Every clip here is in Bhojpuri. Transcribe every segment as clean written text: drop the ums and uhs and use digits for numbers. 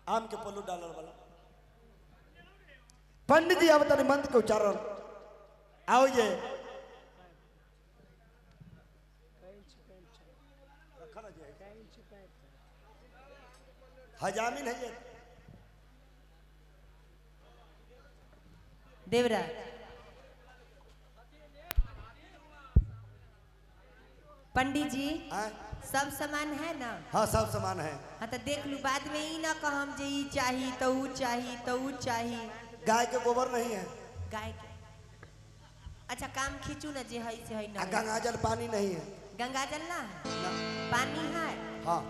आम के पल्लू डालर वाला पंडित जी आवता मंत्र के उच्चारण आओ ये हजामिन है ये देवराज पंडित जी सब सामान है ना? हाँ सब सामान है। हाँ तो देख लू बाद में ही ना कहम जे ई चाहिए तो ऊ चाहिए तो ऊ चाहिए। गाय के गोबर नहीं है। गाय के अच्छा काम खींचू ना जे है से है ना। गंगाजल पानी नहीं है। गंगाजल ना है ना। पानी है। हाँ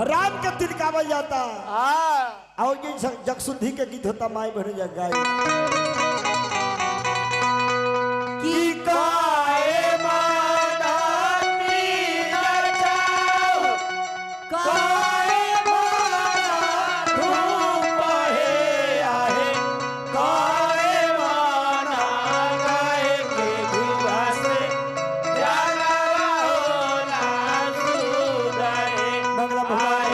राम के तिलकावल जाता। हाँ और ये जगसुंधी के गीत होता माई बहन जग गाय की काए मादानी नचाओ काए मादा धूप है आहे काए माना गाय के धुआ से जागा हो ना सुदाए मंगला भगवान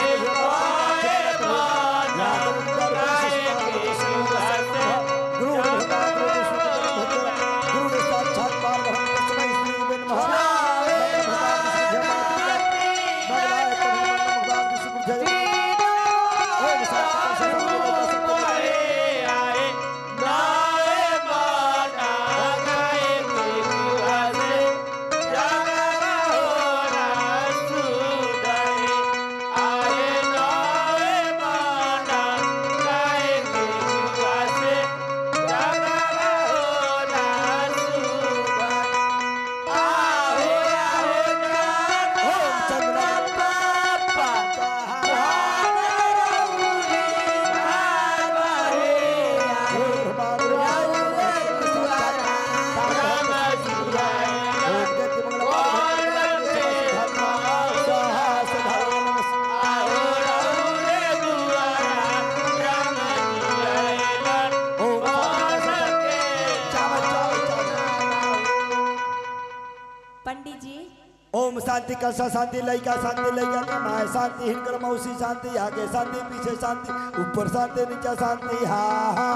शांति कसा शांति लइका शांति लइका के माए शांति हिनकर मौसी शांति आगे शांति पीछे शांति ऊपर शांति नीचे शांति हा हा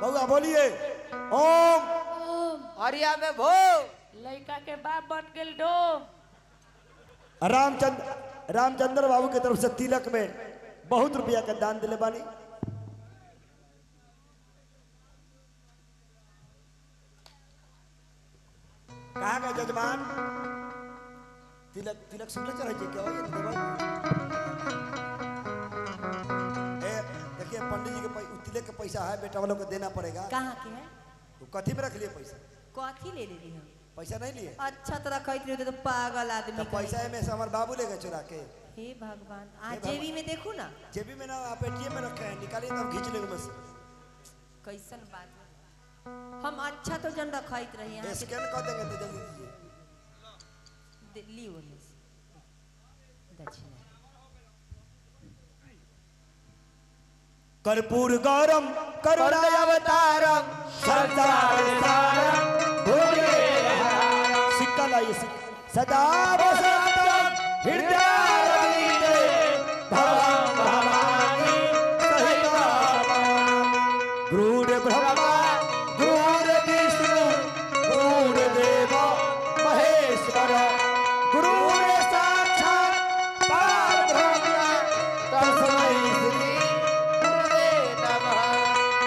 बउआ बोलिए ओम हरिया में भो लइका के बाप बन गेल डो। रामचंद्र बाबू के तरफ से तिलक में बहुत रुपया का दान दिले बानी। कहा गए जजमान तिलक तिलक सुनले चढ़े क्या हो ये देखिए पंडित जी के तिलक के पैसा है बेटा वालों को देना पड़ेगा। कहाँ के है? तो कथी में रख लिए पैसा? कथी ले ली हम? पैसा नहीं लिए। अच्छा तो रखते रहे तो पागल आदमी। तो पैसा में से हमारे बाबू ले गए चुरा के। हे भगवान आज जेबी में देखू ना। जेबी में ना आप एटीएम में रखे हैं निकालिए तब खींच लेंगे बस। कैसन बात हम अच्छा तो जन रखत रही हैं। स्कैन कर देंगे तो जल्दी दीजिए। दिल्ली वाले दक्षिण कर्पूर गौरम करुणावतारम संसार सारम भुजे सिक्का लाइए सदा वसंतम हृदय रविते भवं भवानी सहिताम गुरु ब्रह्मा गुरु विष्णु गुरु देव महेश्वर गुरु साक्षात परब्रह्म तस्मै श्री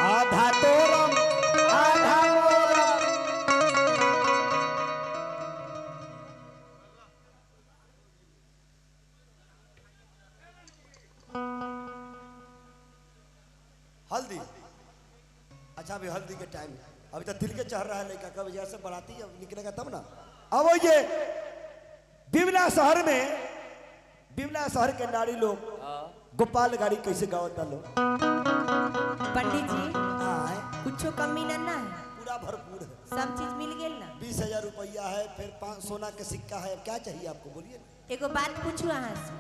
आधा तोरम आधा मोरम हल्दी। अच्छा अभी हल्दी के टाइम अभी तो तिल के चढ़ रहा है लड़का कब जैसे बढ़ाती अब निकलेगा तब ना। अब ये बिमला शहर में बिमला शहर के नारी लोग गोपाल गाड़ी कैसे गावता लोग। पंडित जी कुछ कमी ना है पूरा भरपूर है सब चीज मिल गई ना। 20,000 रुपया है फिर 5 सोना के सिक्का है। क्या चाहिए आपको बोलिए ना। एगो बात पूछू अहाँ से।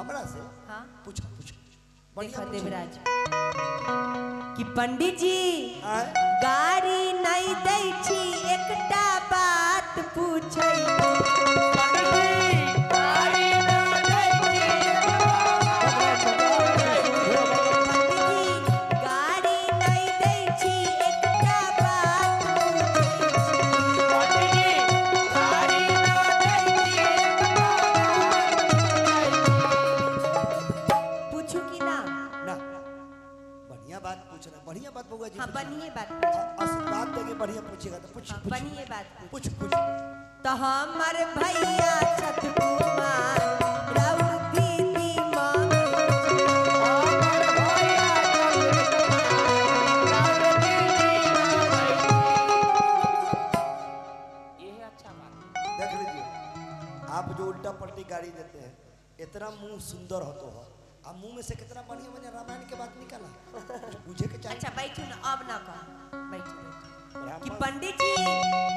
हमरा से? हाँ पूछो पूछो। देखो देवराज कि पंडित जी गाड़ी नहीं दै छी एकटा बात पूछै। गाड़ी ना दै छी बढ़िया बात पूछो। आशीर्वाद देके बढ़िया पूछेगा तो पूछ पूछ बढ़िया बात पूछो। पूछ पूछ तो हमर भैया छतकुमार राउर दीदी मांगे ये अच्छा बात। देख लीजिए, आप जो उल्टा पलटी गाड़ी देते हैं, इतना मुंह सुंदर हो तो हो, अब मुंह में से कितना बढ़िया बढ़िया रामायण के बात निकला, पूछे के चाहिए। अच्छा बैठो ना, अब ना कहो, बैठो बैठो। ब्राह्मण- कि पंडित जी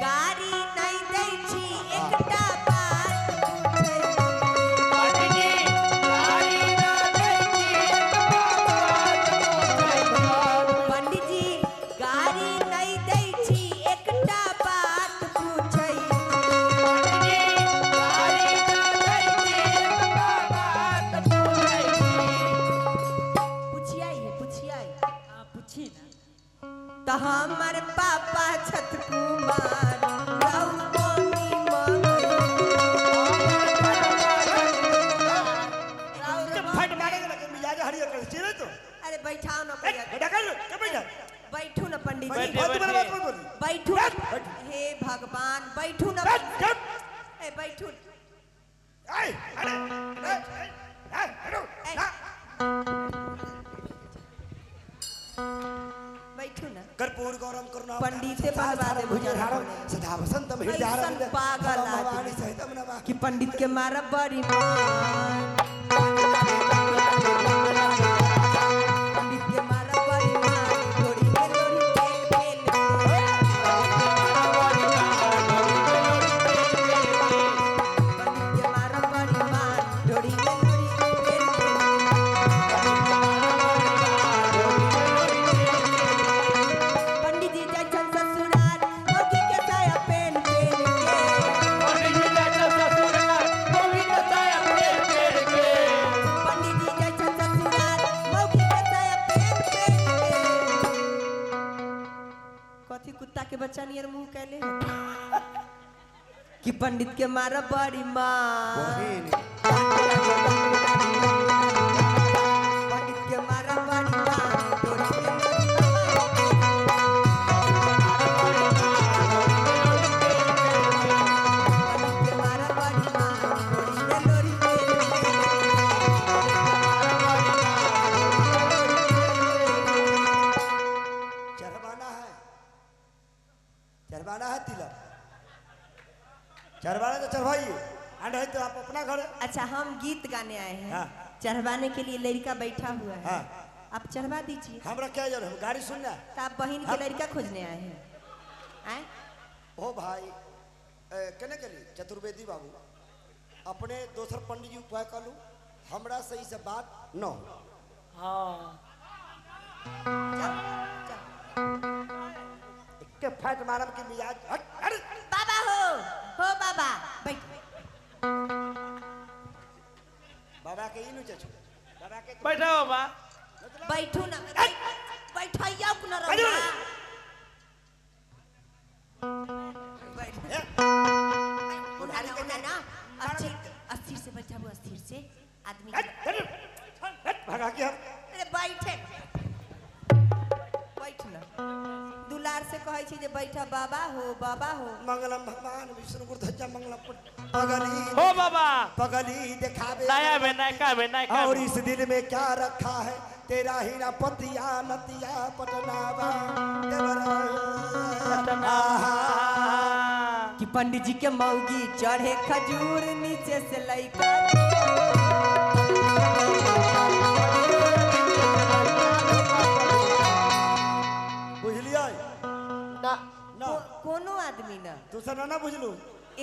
गाड़ी नहीं दै छी एकटा बात पूछै पंडित जी गाड़ी ना दै छी एकटा बात पूछै पंडित जी गाड़ी नहीं दै छी एकटा बात पूछै पंडित जी गाड़ी ना दै छी एकटा बात पूछै पूछिए हां पूछी ना। तो हमर पापा छतकुमार राउर मम्मी मांगे जब फट मारेगा लगे मिजाज हरियर कर चिरे तो अरे बैठाओ ना भैया, बेटा कर क्या बैठा बैठू ना पंडित जी, बैठे, बात मेरे बात मत बोली बैठू बैठ। हे भगवान बैठू ना, बैठ चुप ए बैठू ए अरे हेलो बैठू ना। कर्पूर गौरम करुणा पंडित से बनवा दे भुजा सदा वसंतम हृदय ऐसन पागल आदमी। भवानी सहितम नमः कि पंडित के मारा बड़ी मान पंडित के मारा बड़ी मान लोरी के लोरी पेल पेल पंडित के मारा बड़ी मान लोरी के लोरी पेल पेल पंडित जी जैसन ससुराल होगी के साया पेन पेन के पंडित जी जैसा ससुराल कोई न साया पेड़ पेड़ के पंडित जी जैसन ससुराल होगी के साया पेन पेन के कथी कुत्ता के बच्चा नियर मुंह कैले है कि पंडित के मारा बड़ी माँ पंडित के मारा बड़ी माँ तोरी के लोरी पंडित के मारा बड़ी माँ तोरी के लोरी चरवाना है तिलक चरवाना तो चरवाइए एंड है तो आप अपना घर अच्छा हम गीत गाने आए हैं, हाँ। चढ़वाने के लिए लड़का बैठा हुआ है, हाँ। आप चढ़वा दीजिए। हमरा क्या जरूरत है गाड़ी सुनना तो आप बहन के लड़का खोजने आए हैं आए? ओ भाई कहने के लिए चतुर्वेदी बाबू अपने दोसर पंडित जी उपाय कलू हमरा सही से बात न हो हां चल, चल। के फट मारम के मिजाज हट अरे बाबा हो बाबा बैठ बाबा के इनु चचू बाबा के बैठो बाबा बैठू ना बैठाइया ना बैठो रहुआ ना। बैठ ए, उन्हें ना अस्थिर अस्थिर से बैठा हुआ अस्थिर से आदमी हट, हट, हट, भगा के हम अरे बैठे बैठ ना दुलार से कहै छी जे बैठा बाबा हो मंगलम भगवान विष्णु गुरुध्वजा मंगलम पगली हो बाबा पगली दिखावे नया में नायका में नायका और में इस दिल में क्या रखा है तेरा ही ना पतिया नतिया पटनावा आहा। कि पंडित जी के मौगी चढ़े खजूर नीचे से लइका बुझलिए ना ना कोनो आदमी ना दूसरा ना बुझलू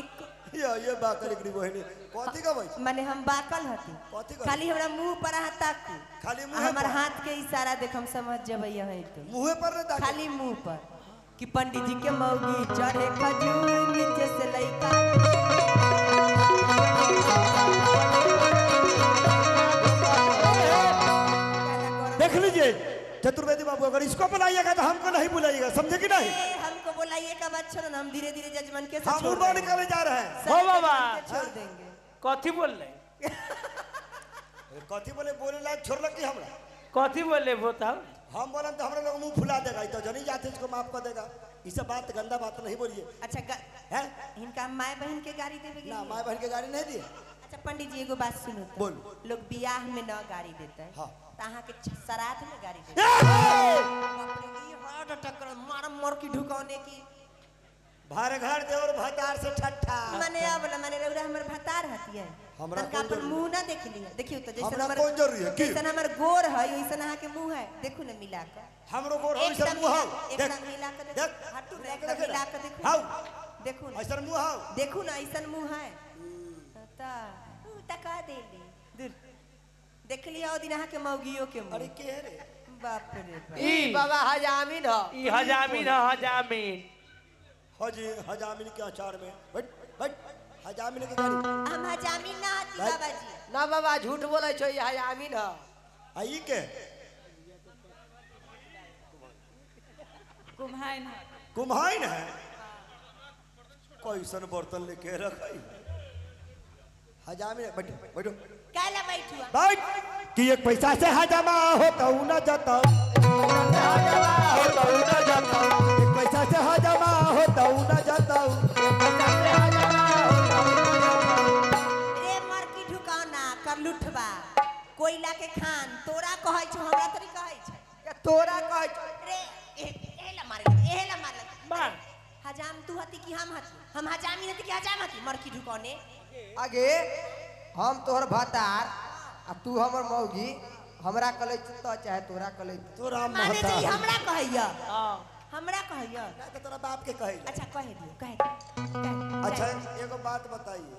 एक ये बाकल एकरी बहिनी कथी का भाई माने हम बाकल हती कथी का खाली हमरा मुंह पर ताकू खाली आ मुंह हमर हाथ के इशारा देख हम समझ जबै है तो मुंह पर न दाखिल खाली मुंह पर कि पंडित जी के मौगी चढ़े खजूर नीचे से लइका देख लीजिए चतुर्वेदी बाबू अगर इसको बुलाइएगा तो हमको नहीं बुलाइएगा समझे कि नहीं हमको बोलाइए का बात छोड़ो ना हम धीरे धीरे जजमान के हम छोड़ उड़ान देंगे। करने जा रहे हैं हो बाबा छोड़ देंगे कथी बोल रहे कथी बोले बोले लायक छोड़ लगी हमरा कथी बोले बताओ हम बोले तो हमारे लोग मुंह फुला देगा, तो जनी जाते इसको माफ कर देगा। ये सब बात गंदा बात नहीं बोलिए। अच्छा हैं? इनका माय बहन के गाड़ी देवे के ना लिए? माँ बहन के गाड़ी नहीं दी। अच्छा पंडित जी एगो बात सुनो तो। बोल। लोग बियाह में न गाड़ी देता है, हाँ। तहाँ के श्राद्ध में गाड़ी देता है। बाप रे, ये हार्ट अटैक कर मार की ढुकाने की भार घर दे और भतार से ठट्ठा। माने अब माने रउरा हमर भतार हती है। हमरा तनका कौन अपन जरूरी मुंह ना देख लिया, देखियो तो जैसे हमरा कौन जरूरी है? की? जैसे हमर गोर है वैसे अहाँ के मुंह है, देखो ना मिला के। हमरो को रोई सर मुंह हाउ देख एकदम मिला के देख हटू मिला के एकदम देख मिला के देखो। हाउ देखो ना ऐसा मुंह हाउ देखो ना ऐसा मुंह है ता तका देली दूर देख लिया ओ दिन अहाँ के मौगियो के मुंह। अरे के रे बाप रे बाप। ई बाबा हजामिन ह। ई हजामिन ह हजामिन। हजी हजामिन के अचार में बैठ बैठ हजामिन के गाड़ी हम हजामिन ना हती भाई। बाबा जी। ना बाबा झूठ बोले छो, ई हजामिन ह। आई के कुम्हाइन है। कैसन बर्तन लेके रखई हजामिन बैठो बैठो काला बैठुआ बैठ कि एक पैसा से हजामा हो तो न जाता एक पैसा से हजामा हो तो न जाता रे मर की ढुकाना कर लुठबा कोयला के खान तोरा कहै छ हमरा तरी कहै छ या तोरा कह रे एला मारे मार हजाम तू हती कि हम हती? हम हजामी हती कि हजाम हती? मर की ढुकाने आगे हम तोहर भतार आ तू हमर मौगी, हमरा कले तो चाहे तोरा कले। तोरा माने महता जी हमरा कहैया हां हमरा कहैया। ना तो तोरा बाप के कहे अच्छा कह दियो कह दियो। अच्छा एगो बात बताइए,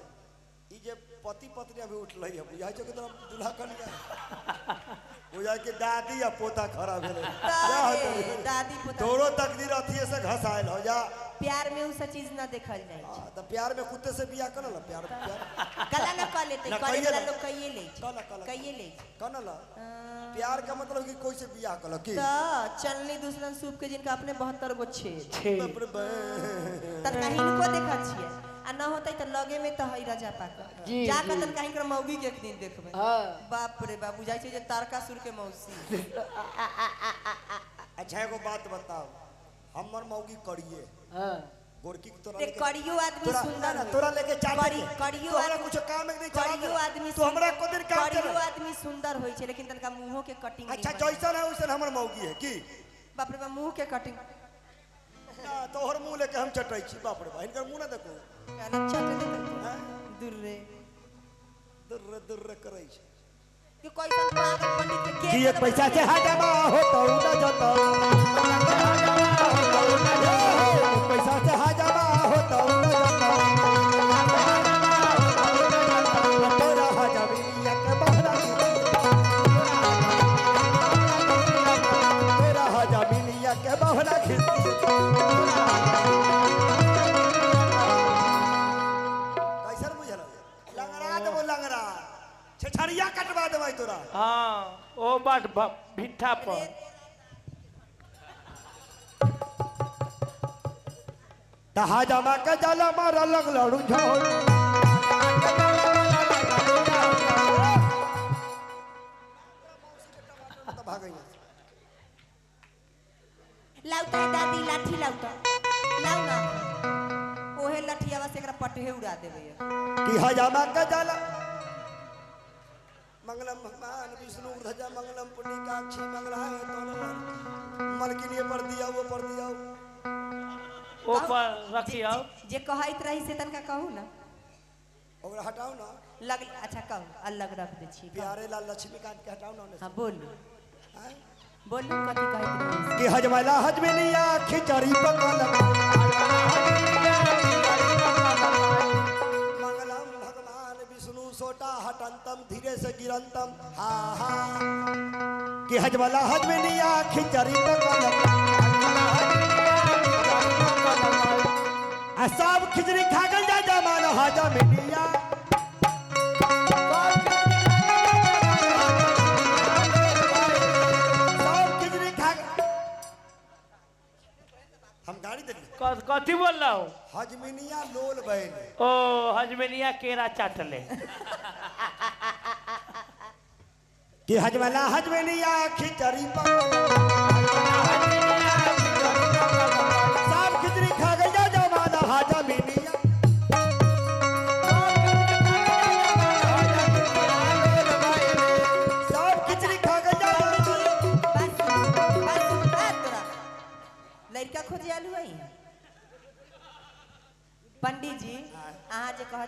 ई जे पति पत्नी अभी उठलै है बुझाइ छ कि तोरा दूल्हा कनिया बुझाइ के दादी या पोता खड़ा भेलै जा अरे, दादी पोता तोरो तकदीर अथिए से घसायल हो जा। प्यार में उ सब चीज ना देखल जाय छै। तो प्यार में कुत्ते से बियाह कर ला प्यार प्यार गला न कह लेते ना करे कहिए वाला ना। लोग कहिए ले छै। कल कहिए ले छै। कर ला प्यार का मतलब कि कोई से बियाह कर की त चलनी दूसरन सूप के जिनका अपने 72 गो छेद छे बाप रे बे। तर कहीं को देखा छिए आ न होतै त लगे में त हई राजा पाक जी, जा जी। के तन कहीं कर मौगी के एक दिन देखबै। हां बाप रे बाप बुझाइ छै जे तारकासुर के मौसी। अच्छा एगो बात बताओ, हमर मौगी करिए हां गोरकी के तोरा रे लेके करियो आदमी तोरा सुंदर ना होय। तोरा लेके चाचा करियो तोरा आदमी- कुछ काम नहीं चला करियो आदमी तू हमरा को दिन काम करियो चला। आदमी सुंदर होय छै लेकिन तनका मुंहों के कटिंग अच्छा जैसन है वैसन हमर मौगी है की बाप रे बाप मुंह के कटिंग ना तोहर मुंह लेके हम चटै छी बाप रे बा इनकर मुंह ना देखो काला चट दे हैं? दूर रे दुर्र करै छै कि कैसन पागल पंडित के कि एक पैसा से हजामा हो तो न जाता एक पैसा से हजामा हो तो न जाता तेरा हजामिया के बहरा तेरा हजामिया के बहरा खिस्ती कैसन बुझल लंगड़ा देबो लंगड़ा छछड़िया कटवा देबै तोरा हां ओ बात भिट्ठा पर तहा जमा के जाला मारा लग लड़ू झोल तो भागैया लाउता है दादी लाठी लाउता लाउ ना ओहे लठियावा से एकरा पटहे उड़ा देबे कि हजामा के जाला मंगलम भगवान विष्णु ध्वजा मंगलम पुण्डिकाक्षी मंगलाय तो मलकिनी पर दिया वो पर दिया ऊपर रखियो जे कहैत रही से तनका कहू ना ओकरा हटाओ ना लग अच्छा कहू अलग रख दे छी प्यारे लाल लक्ष्मीकांत के हटाओ ना ओने से। हां बोलू हैं? बोलू कथी कहैत रही कि हजमला हजमिनिया खिचड़ी पकल मंगलम भगवान विष्णु सोटा हटंतम धीरे से गिरंतम हा हा कि हजमला हजमिनिया खिचड़ी पकल आ सब खिचड़ी खा गल जा जमान हजमिनिया सब खिचड़ी खा हम गाड़ी दे कथी बोल रहा हूँ हजमिनिया लोल बैल ओ हजमेनिया केरा चाटले कि हजमला हजमिनिया खिचड़ी पकल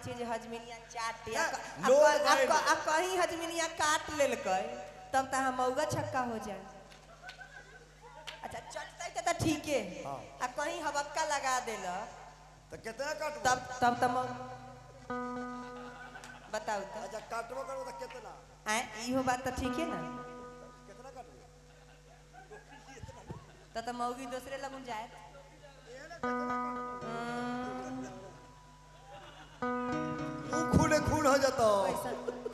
छी जे हजमिनिया चाट ना, लोग गए आ कहीं हजमिनिया काट लेलकै तब त हम मौगा छक्का हो जाए। अच्छा चटतै त ठीके हाँ। आ कहीं हबक्का लगा देल तो कितना काटबो? तब त बताऊ त अच्छा काटबो करो तो कितना? आए इहो बात त ठीक है ना कितना काटबो? त मौगी दूसरे लगन जाए मुंह खूने खून हो जाता।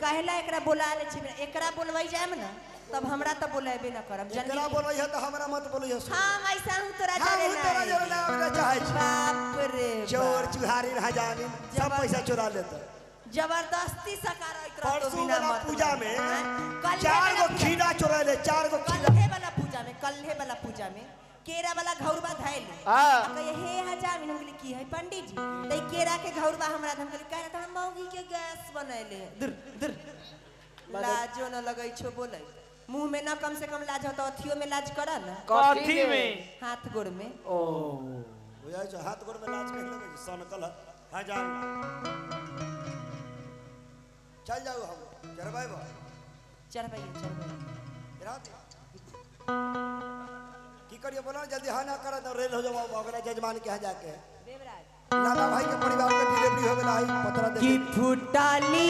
कहला एकरा बोला ले छी एकरा बोलवाई जाएम ना तब हमरा त बोलेबे न करब जकरा बोलई है तो हमरा मत बोलई है। हम ऐसा हूं तोरा हाँ जाने वो तेरा ना जरूर नाम ना चाहे छी। बाप रे चोर चुहारी हजामी सब पैसा चुरा लेता। जबरदस्ती सकार परसों वाला पूजा में कल 4 गो खीरा चुरा ले 4 गो खीरा। कल्हे वाला पूजा में केरा वाला घौरबा धैल हाँ। कहे हे हजामिन हम कहली की है पंडित जी तई केरा के घौरबा हमरा हम कहली कहे त हम मौगी के गैस बनैले दुर दुर लाजो न लगै छो बोलै मुंह में ना कम से कम लाज हो तो अथियो में लाज करा ना कथी में हाथ गोड़ में ओ बुझाई छ हाथ गोड़ में लाज कह लगे छ सनकल हजाम। चल जाओ हम चरबाई बा चढ़बैया रात की करिए बोला जल्दी हाँ ना करा तो रेल हो जाओ अगला जजमान के यहाँ जाके देवराज लाला भाई के परिवार के डिलीवरी हो गया आई पतरा दे की फुटाली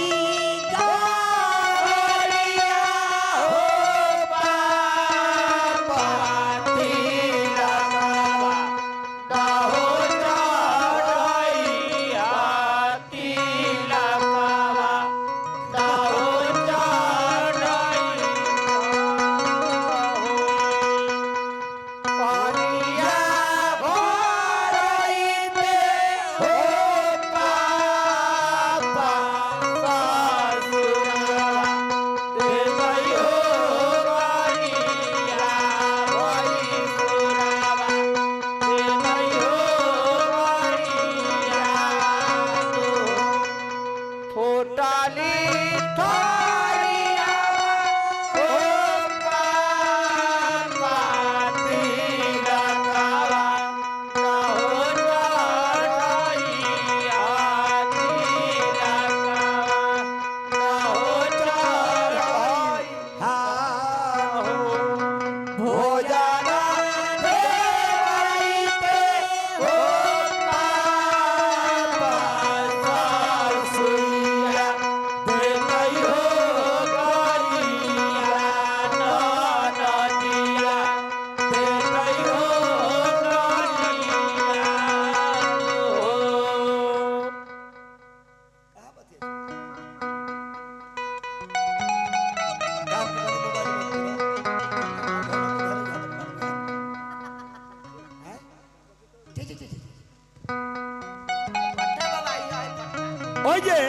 ओए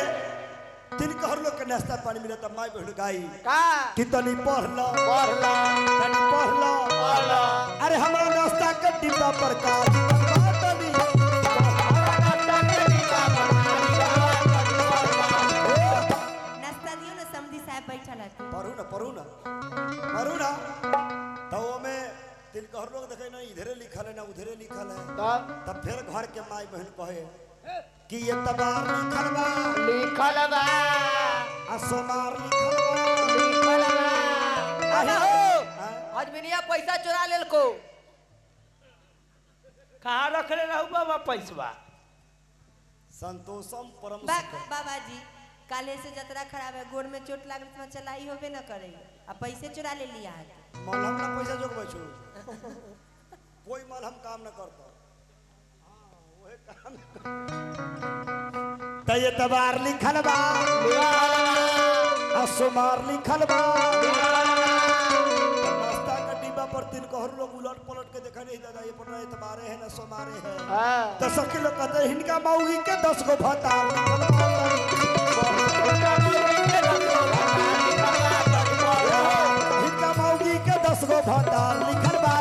दिन कहर लोग के नाश्ता पानी मिला त माई बहन गाई का कि तनी पढ़ लो पढ़ला तनी पढ़ लो पढ़ला अरे हमरा नाश्ता के डिब्बा पर का तनी नाश्ता दियो ना समधी साहब बैठल है पढ़ू ना तो वो में दिन कहर लोग देखे ना इधरे लिखल है ना उधरे लिखल है तब फिर घर के माई बहन कहे कि ये तबार लिखल बा असमार लिखल बा अरे हो हजमिनिया पैसा चुरा लेल को कहाँ रखले रहू बाबा पैसवा संतोषम परम बाबा जी काले से जतरा खराब है गोड़ में चोट लागल तो चलाई होबे न करे आ पैसे चुरा ले लिया है मलहम ना पैसा जोगबै छु कोई मलहम काम न करता त ये तबार लिखल बा असमार लिखल बा नाश्ता का डिब्बा पर तीन कहर लोग उलट पलट के देखा नहीं दादा ये पर ना एतबारे है ना सोमारे है तो सखी लोग कहते हिनका मौगी के 10 गो भतार हिनका मौगी के 10 गो भतार लिखल बा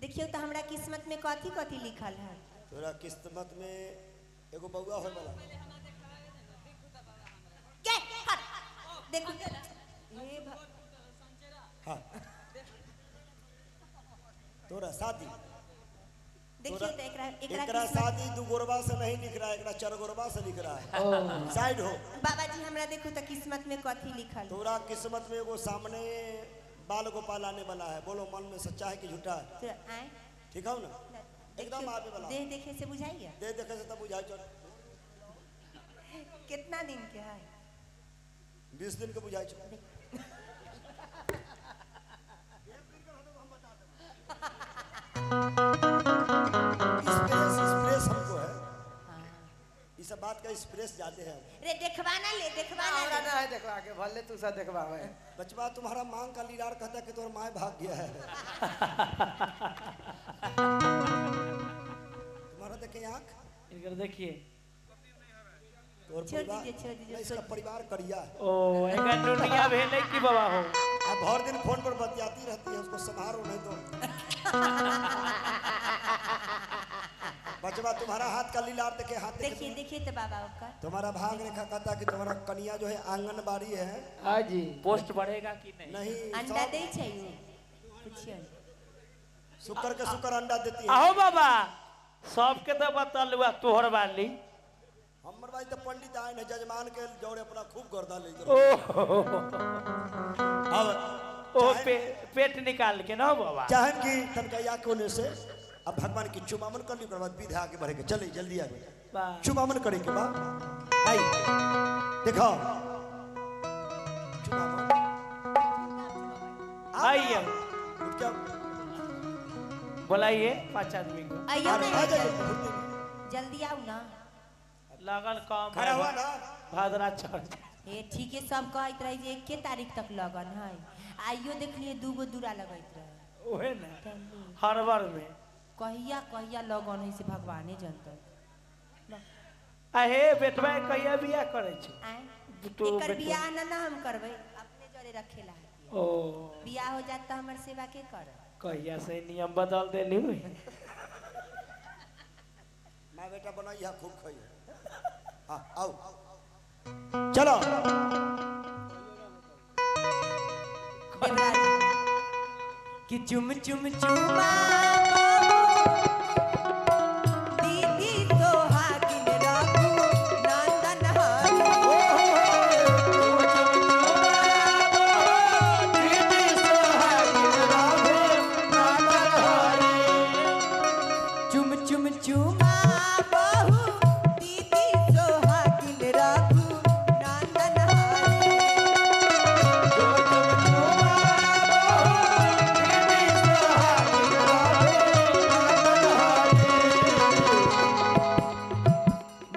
देखियो तो हमरा किस्मत में कथी कथी लिखल है तोरा किस्मत में एगो बउआ होय वाला के हट देखो हे भ- हाँ तोरा शादी देखिए तो एकरा एकरा किस्मत- शादी दू गोरबा से नहीं लिख रहा है, एकरा चार गोरबा से लिख रहा है। ओ साइड हो। बाबा जी हमरा देखो तो किस्मत में कथी लिखल तोरा किस्मत में वो सामने बाल गोपाल आने वाला है। बोलो मन में सच्चा है कि झूठा है? तो आए ठीक है ना? एकदम आवे वाला। देह देखे से बुझाइए दे देखे से तब बुझाई चल। कितना दिन के है 20 दिन के बुझाई चल। स्प्रेस हमको है। इस बात का स्प्रेस जाते हैं। रे देखवाना ले देखवाना हमरा ले। ना है देखवा के भले तू सा देखवावे। बचवा तुम्हारा मांग का लीलार कहता है कि तुम्हारा माँ भाग गया है। तुम्हारा देखे आँख इनकर देखिए और छोड़ परिवार दीजिए, छोड़ दीजिए, नहीं, इसका परिवार करिया है। ओ एकर दुनिया भेले की बाबा हो अब हर दिन फोन पर बतियाती रहती है, उसको संभालो नहीं तो। बचवा तुम्हारा हाथ का लीलार देखे हाथ देखे देखिए देखिए तो बाबा का तुम्हारा भाग रेखा कहता है कि तुम्हारा कन्या जो है आंगनबाड़ी है। हाँ जी पोस्ट बढ़ेगा कि नहीं नहीं अंडा सब दे चाहिए पूछिए शुक्र के शुक्र अंडा देती है। आहो बाबा सबके तो बतल हुआ तोहर वाली हमर भाई तो पंडित आए हैं जजमान के जोड़े अपना खूब गर्दा ले ओ अब ओ पेट निकाल के ना बाबा चाहे कि तनकैया कोने से अब भगवान की चुमामन कर ली बाद विधा आगे बढ़े के चले जल्दी आगे वाह। चुमामन करे के बाद आई देखो चुमामन आइए उठ क्या बुलाइए 5 आदमी को आइयो आ ना जाइए जल्दी आओ ना लगन काम खड़ा हुआ ना भादरा चढ़ जाए। ए ठीक है सब कहत रही जे 1 तारीख तक लगन है आइयो देख लिए 2 गो दूरा लगत रहे ओहे ना हरबर में कहिया कहिया लगन है से भगवाने जानत आहे बेटवा कहिया बियाह करे छै आए तो एकर बेटवा- बियाह ना हम करबै अपने जरे रखेला है ओ बियाह हो जात त हमर सेवा के कर कहिया से नियम बदल देली हुई माँ बेटा बनाई है खूब खाई हाँ आओ चलो देवराज कि चुम चुम चुमा दीदी सोहागिन राखू नंदन चुम चुम चुमा बहू दीदी सोहागिन राखू नंदन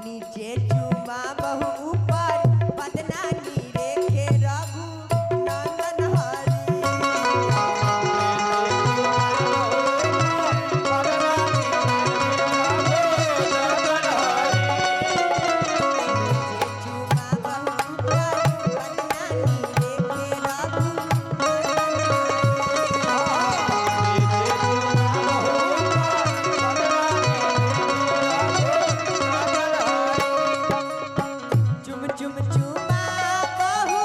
नीचे चुमा बहु ऊपर बदना नीरे के रघु नंदन चुमा बहु ऊपर बदना नीरे के रघु चुम चुम चुमा बहु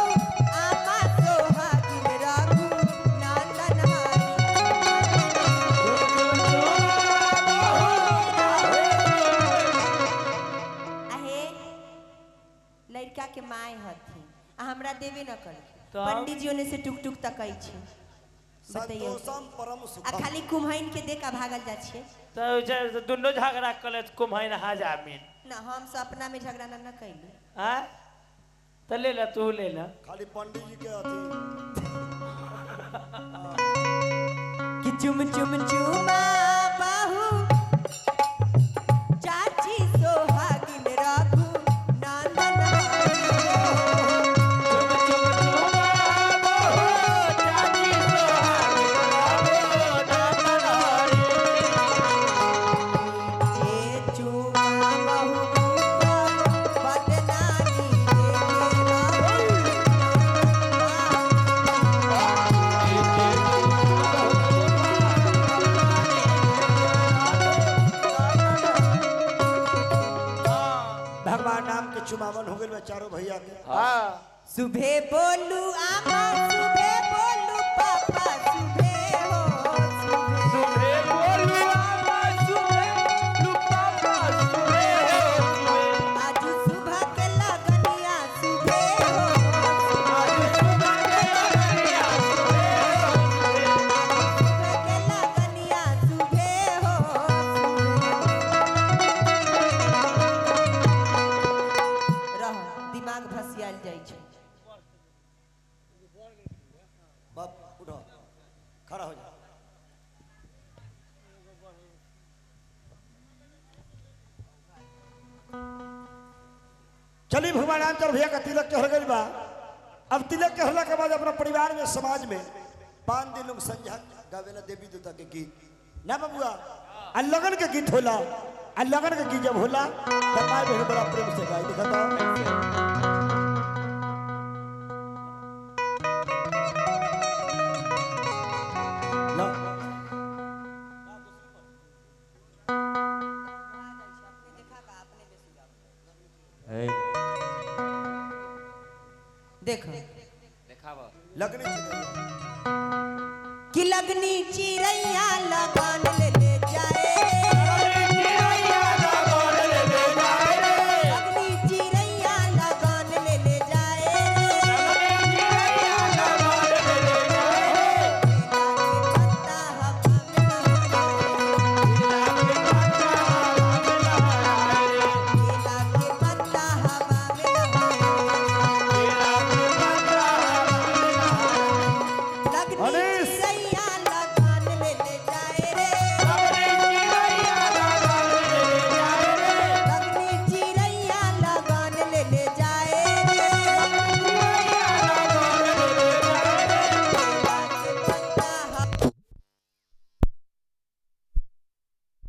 आमा सोहागिन राघु नंदन आहे लड़का के माय हथी आ हमरा देबे न कर तब? पंडित जी ओने से टुक टुक तकै छी बताइए संतोषम परम आ सुखम खाली कुम्हाइन के देख भागल जा छिए तो दुनो झगड़ा कले कुम्हाइन हाजामिन ना हम सपना में झगड़ा न कैली हाँ तो ले ला तू ले ला खाली पंडित जी के अथी कि चुम चुम चुमा बाहू चाची सोहागिन राघु नंदन जे चुमा बाहू बदना नीरे भगवान नाम के चुमावन हो गए चारों भैया के हाँ सुबह बोलू आमा भगवान रामचंद्र भैया का तिलक चढ़ गई बा। अब तिलक चढ़ला के बाद अपना परिवार में समाज में 5 दिन लोग संध्या गावेला देवी देवता के गीत ना बबुआ। आ लगन के गीत होला, आ लगन के गीत जब होला तब माय बहन बड़ा प्रेम से गाई दिखता। ना देखो देखावा लगनी कि लगनी चिड़ै